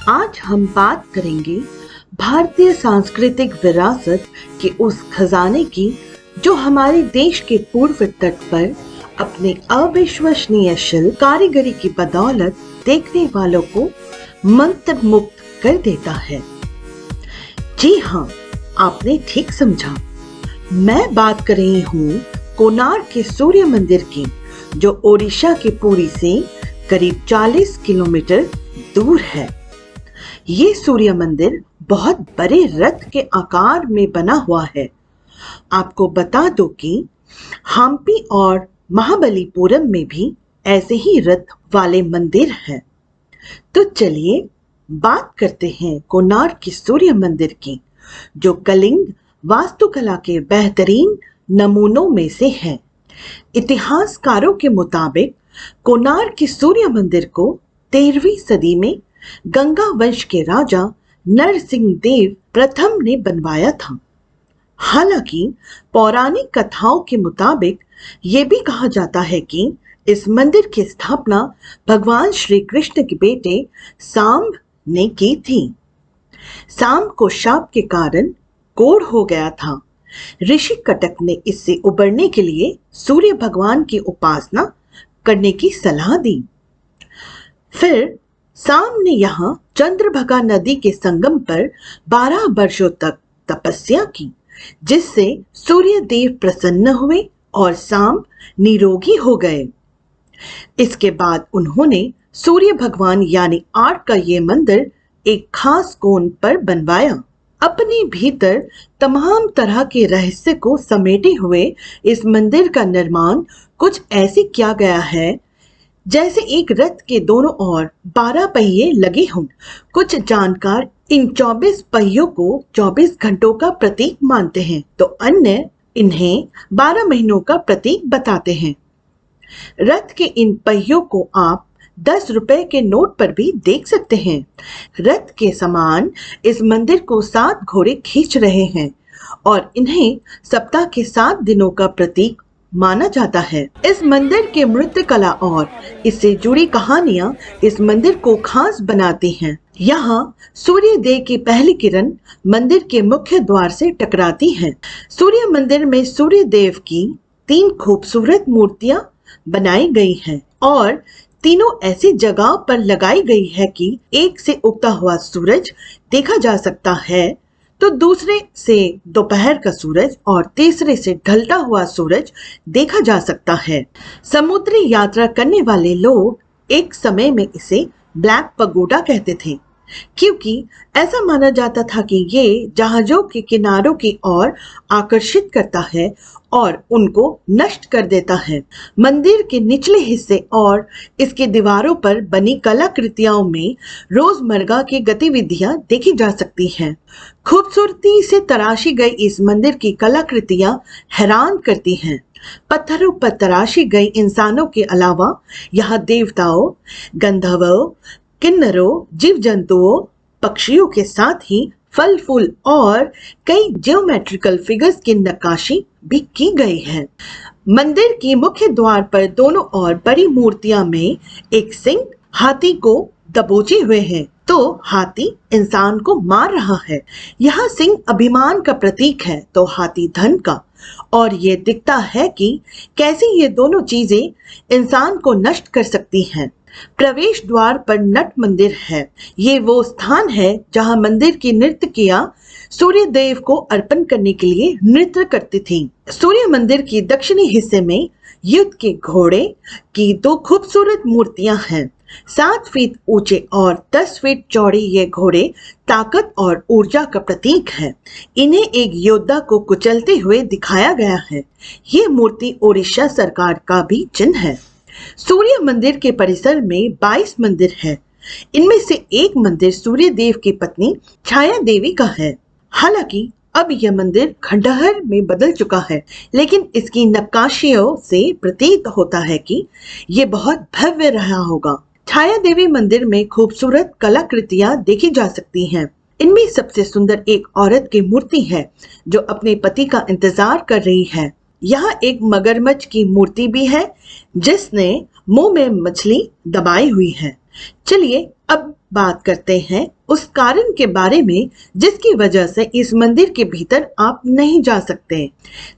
आज हम बात करेंगे भारतीय सांस्कृतिक विरासत के उस खजाने की जो हमारे देश के पूर्व तट पर अपने अविश्वसनीय शिल्प कारीगरी की बदौलत देखने वालों को मंत्रमुग्ध कर देता है। जी हाँ, आपने ठीक समझा। मैं बात कर रही हूँ कोणार्क के सूर्य मंदिर की, जो ओडिशा के पुरी से करीब 40 किलोमीटर दूर है। ये सूर्य मंदिर बहुत बड़े रथ के आकार में बना हुआ है। आपको बता दो कि हम्पी और महाबलीपुरम में भी ऐसे ही रथ वाले मंदिर हैं। तो चलिए बात करते हैं कोणार्क के सूर्य मंदिर की, जो कलिंग वास्तुकला के बेहतरीन नमूनों में से है। इतिहासकारों के मुताबिक कोणार्क के सूर्य मंदिर को 13वीं सदी में गंगा वंश के राजा नरसिंह देव प्रथम ने बनवाया था। हालांकि पौराणिक कथाओं के मुताबिक ये भी कहा जाता है कि इस मंदिर की स्थापना भगवान श्री कृष्ण के बेटे सांब ने की थी। सांब को शाप के कारण कोढ़ हो गया था। ऋषि कटक ने इससे उबरने के लिए सूर्य भगवान की उपासना करने की सलाह दी। फिर सांब ने यहाँ चंद्रभागा नदी के संगम पर 12 वर्षों तक तपस्या की, जिससे सूर्य देव प्रसन्न हुए और सांब निरोगी हो गए। इसके बाद उन्होंने सूर्य भगवान यानी आर्क का ये मंदिर एक खास कोण पर बनवाया। अपने भीतर तमाम तरह के रहस्य को समेटे हुए इस मंदिर का निर्माण कुछ ऐसे किया गया है जैसे एक रथ के दोनों ओर 12 पहिए लगे हों। कुछ जानकार इन 24 पहियों को 24 घंटों का प्रतीक मानते हैं, तो अन्य इन्हें 12 महीनों का प्रतीक बताते हैं। रथ के इन पहियों को आप 10 रुपए के नोट पर भी देख सकते हैं। रथ के समान इस मंदिर को 7 घोड़े खींच रहे हैं और इन्हें सप्ताह के 7 दिनों का प्रतीक माना जाता है। इस मंदिर के नृत्य कला और इससे जुड़ी कहानियां इस मंदिर को खास बनाती हैं। यहाँ सूर्य देव की पहली किरण मंदिर के मुख्य द्वार से टकराती है। सूर्य मंदिर में सूर्य देव की 3 खूबसूरत मूर्तियां बनाई गई हैं और तीनों ऐसी जगह पर लगाई गई है कि एक से उगता हुआ सूरज देखा जा सकता है, तो दूसरे से दोपहर का सूरज और तीसरे से ढलता हुआ सूरज देखा जा सकता है। समुद्री यात्रा करने वाले लोग एक समय में इसे ब्लैक पगोडा कहते थे, क्योंकि ऐसा माना जाता था कि ये जहाजों के किनारों की ओर आकर्षित करता है और उनको नष्ट कर देता है। मंदिर के निचले हिस्से और इसके दीवारों पर बनी कलाकृतियों में रोजमर्रा की गतिविधियां देखी जा सकती हैं। खूबसूरती से तराशी गई इस मंदिर की कलाकृतियां हैरान करती हैं। पत्थरों पर तराशी गई इंसानों के अलावा यहाँ देवताओं, गंधर्वों, किन्नरों, जीव जंतुओं, पक्षियों के साथ ही फल फूल और कई ज्योमेट्रिकल फिगर्स की नक्काशी भी की गई है। मंदिर की मुख्य द्वार पर दोनों ओर बड़ी मूर्तियां में एक सिंह हाथी को दबोचे हुए हैं, तो हाथी इंसान को मार रहा है। यहाँ सिंह अभिमान का प्रतीक है तो हाथी धन का, और ये दिखता है कि कैसे ये दोनों चीजें इंसान को नष्ट कर सकती हैं। प्रवेश द्वार पर नट मंदिर है। ये वो स्थान है जहां मंदिर की नर्तकियां सूर्य देव को अर्पण करने के लिए नृत्य करती थीं। सूर्य मंदिर की दक्षिणी हिस्से में युद्ध के घोड़े की 2 खूबसूरत मूर्तियां हैं। 7 फीट ऊंचे और 10 फीट चौड़े ये घोड़े ताकत और ऊर्जा का प्रतीक है। इन्हें एक योद्धा को कुचलते हुए दिखाया गया है। ये मूर्ति ओडिशा सरकार का भी चिन्ह है। सूर्य मंदिर के परिसर में 22 मंदिर है। इनमें से एक मंदिर सूर्य देव की पत्नी छाया देवी का है। हालांकि अब यह मंदिर खंडहर में बदल चुका है, लेकिन इसकी नक्काशियों से प्रतीत होता है कि यह बहुत भव्य रहा होगा। छाया देवी मंदिर में खूबसूरत कलाकृतियां देखी जा सकती हैं। इनमें सबसे सुंदर एक औरत की मूर्ति है जो अपने पति का इंतजार कर रही है। यहाँ एक मगरमच्छ की मूर्ति भी है जिसने मुंह में मछली दबाई हुई है। चलिए अब बात करते हैं उस कारण के बारे में जिसकी वजह से इस मंदिर के भीतर आप नहीं जा सकते।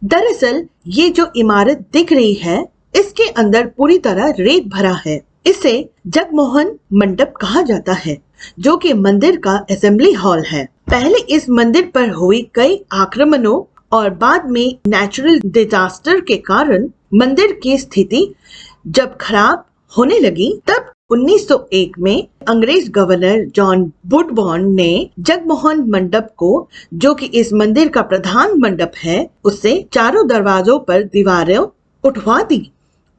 दरअसल ये जो इमारत दिख रही है इसके अंदर पूरी तरह रेत भरा है। इसे जगमोहन मंडप कहा जाता है, जो कि मंदिर का असेंबली हॉल है। पहले इस मंदिर पर हुई कई आक्रमणों और बाद में नेचुरल डिजास्टर के कारण मंदिर की स्थिति जब खराब होने लगी, तब 1901 में अंग्रेज गवर्नर जॉन वुडबॉर्न ने जगमोहन मंडप को, जो कि इस मंदिर का प्रधान मंडप है, उससे चारों दरवाजों पर दीवारें उठवा दी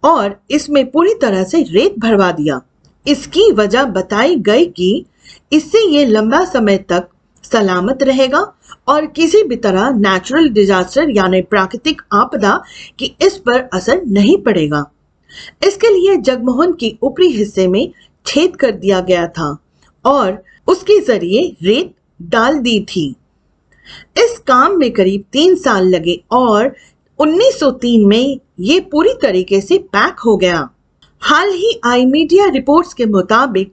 और इसमें पूरी तरह से रेत भरवा दिया। इसकी वजह बताई गई कि इससे ये लंबा समय तक सलामत रहेगा और किसी भी तरह नेचुरल डिजास्टर यानी प्राकृतिक आपदा की इस पर असर नहीं पड़ेगा। इसके लिए जगमोहन की ऊपरी हिस्से में छेद कर दिया गया था और उसके जरिए रेत डाल दी थी। इस काम में करीब 3 साल लगे और 1903 में ये पूरी तरीके से पैक हो गया। हाल ही आई मीडिया रिपोर्ट्स के मुताबिक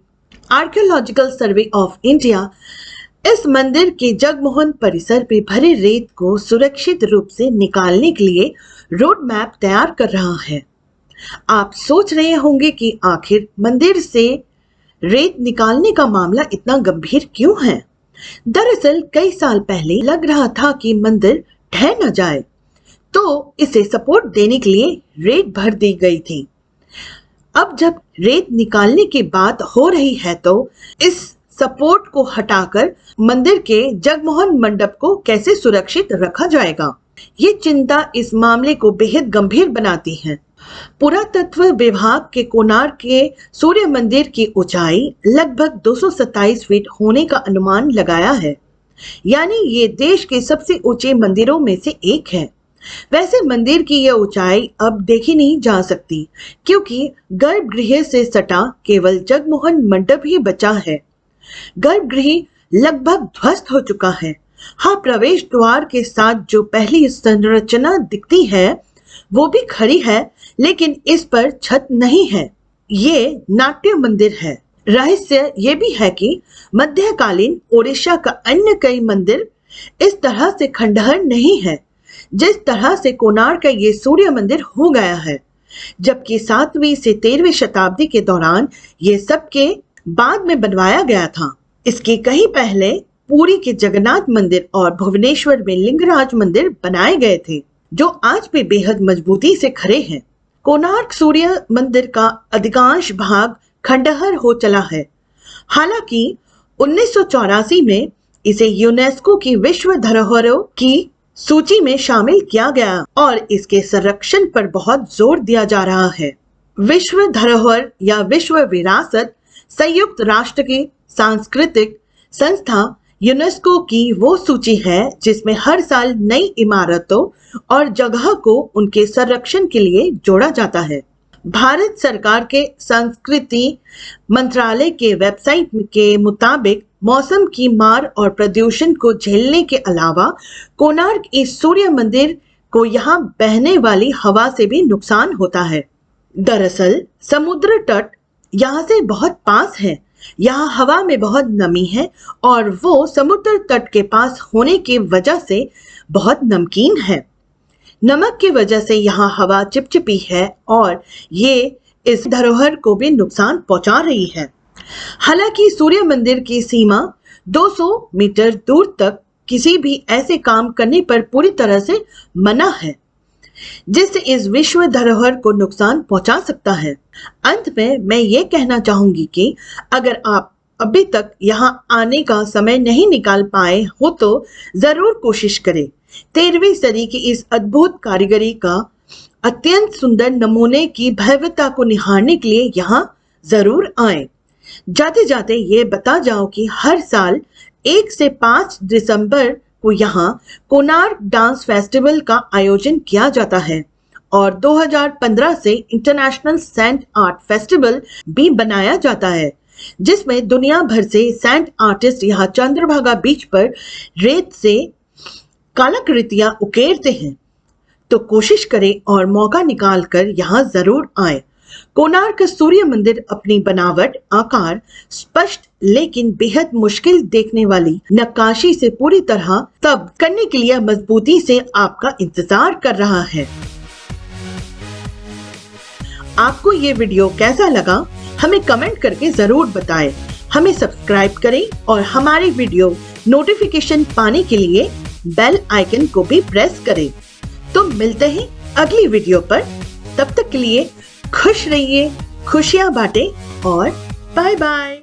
आर्कियोलॉजिकल सर्वे ऑफ इंडिया इस मंदिर के जगमोहन परिसर में भरे रेत को सुरक्षित रूप से निकालने के लिए रोड मैप तैयार कर रहा है। आप सोच रहे होंगे कि आखिर मंदिर से रेत निकालने का मामला इतना गंभीर क्यों है। दरअसल कई साल पहले लग रहा था कि मंदिर ढह न जाए, तो इसे सपोर्ट देने के लिए रेत भर दी गई थी। अब जब रेत निकालने की बात हो रही है तो इस सपोर्ट को हटाकर मंदिर के जगमोहन मंडप को कैसे सुरक्षित रखा जाएगा, ये चिंता इस मामले को बेहद गंभीर बनाती है। पुरातत्व विभाग के कोणार्क के सूर्य मंदिर की ऊंचाई लगभग 227 फीट होने का अनुमान लगाया है, यानी ये देश के सबसे ऊंचे मंदिरों में से एक है। वैसे मंदिर की यह ऊंचाई अब देखी नहीं जा सकती क्योंकि गर्भगृह से सटा केवल जगमोहन मंडप ही बचा है। गर्भगृह लगभग ध्वस्त हो चुका है। हाँ, प्रवेश द्वार के साथ जो पहली संरचना दिखती है वो भी खड़ी है, लेकिन इस पर छत नहीं है। ये नाट्य मंदिर है। रहस्य ये भी है कि मध्यकालीन ओडिशा का अन्य कई मंदिर इस तरह से खंडहर नहीं है जिस तरह से कोणार्क का ये सूर्य मंदिर हो गया है, जबकि 7वीं से 13वीं शताब्दी के दौरान ये सब के बाद में बनवाया गया था। इसके कहीं पहले पुरी के जगन्नाथ मंदिर और भुवनेश्वर में लिंगराज मंदिर बनाए गए थे, जो आज भी बेहद मजबूती से खड़े हैं। कोणार्क सूर्य मंदिर का अधिकांश भाग खंडहर हो चला है। हालांकि 1984 में इसे यूनेस्को की विश्व धरोहरों की सूची में शामिल किया गया और इसके संरक्षण पर बहुत जोर दिया जा रहा है। विश्व धरोहर या विश्व विरासत संयुक्त राष्ट्र की सांस्कृतिक संस्था यूनेस्को की वो सूची है जिसमें हर साल नई इमारतों और जगह को उनके संरक्षण के लिए जोड़ा जाता है। भारत सरकार के संस्कृति मंत्रालय के वेबसाइट के मुताबिक मौसम की मार और प्रदूषण को झेलने के अलावा कोणार्क इस सूर्य मंदिर को यहाँ बहने वाली हवा से भी नुकसान होता है। दरअसल समुद्र तट यहाँ से बहुत पास है। यहाँ हवा में बहुत नमी है और वो समुद्र तट के पास होने की वजह से बहुत नमकीन है। नमक की वजह से यहाँ हवा चिपचिपी है और ये इस धरोहर को भी नुकसान पहुंचा रही है। हालांकि सूर्य मंदिर की सीमा 200 मीटर दूर तक किसी भी ऐसे काम करने पर पूरी तरह से मना है जिससे इस विश्व धरोहर को नुकसान पहुंचा सकता है। अंत में मैं ये कहना चाहूंगी कि अगर आप अभी तक यहाँ आने का समय नहीं निकाल पाए हो तो जरूर कोशिश करें। 13वीं सदी की इस अद्भुत कारीगरी का अत्यंत सुंदर नमूने की भव्यता को निहारने के लिए यहाँ जरूर आए। जाते जाते ये बता जाओ कि हर साल 1 से 5 दिसंबर को यहाँ कोणार्क डांस फेस्टिवल का आयोजन किया जाता है और 2015 से इंटरनेशनल सैंड आर्ट फेस्टिवल भी बनाया जाता है, जिसमें दुनिया भर से सैंड आर्टिस्ट यहाँ चंद्रभागा बीच पर रेत से कलाकृतियां उकेरते हैं। तो कोशिश करें और मौका निकाल कर यहाँ जरूर आए कोणार्क सूर्य मंदिर अपनी बनावट, आकार, स्पष्ट लेकिन बेहद मुश्किल देखने वाली नक्काशी से पूरी तरह तब करने के लिए मजबूती से आपका इंतजार कर रहा है। आपको ये वीडियो कैसा लगा हमें कमेंट करके जरूर बताएं। हमें सब्सक्राइब करें और हमारे वीडियो नोटिफिकेशन पाने के लिए बेल आइकन को भी प्रेस करें। तो मिलते हैं अगली वीडियो पर। तब तक के लिए खुश रहिए, खुशियां बांटें और बाय बाय।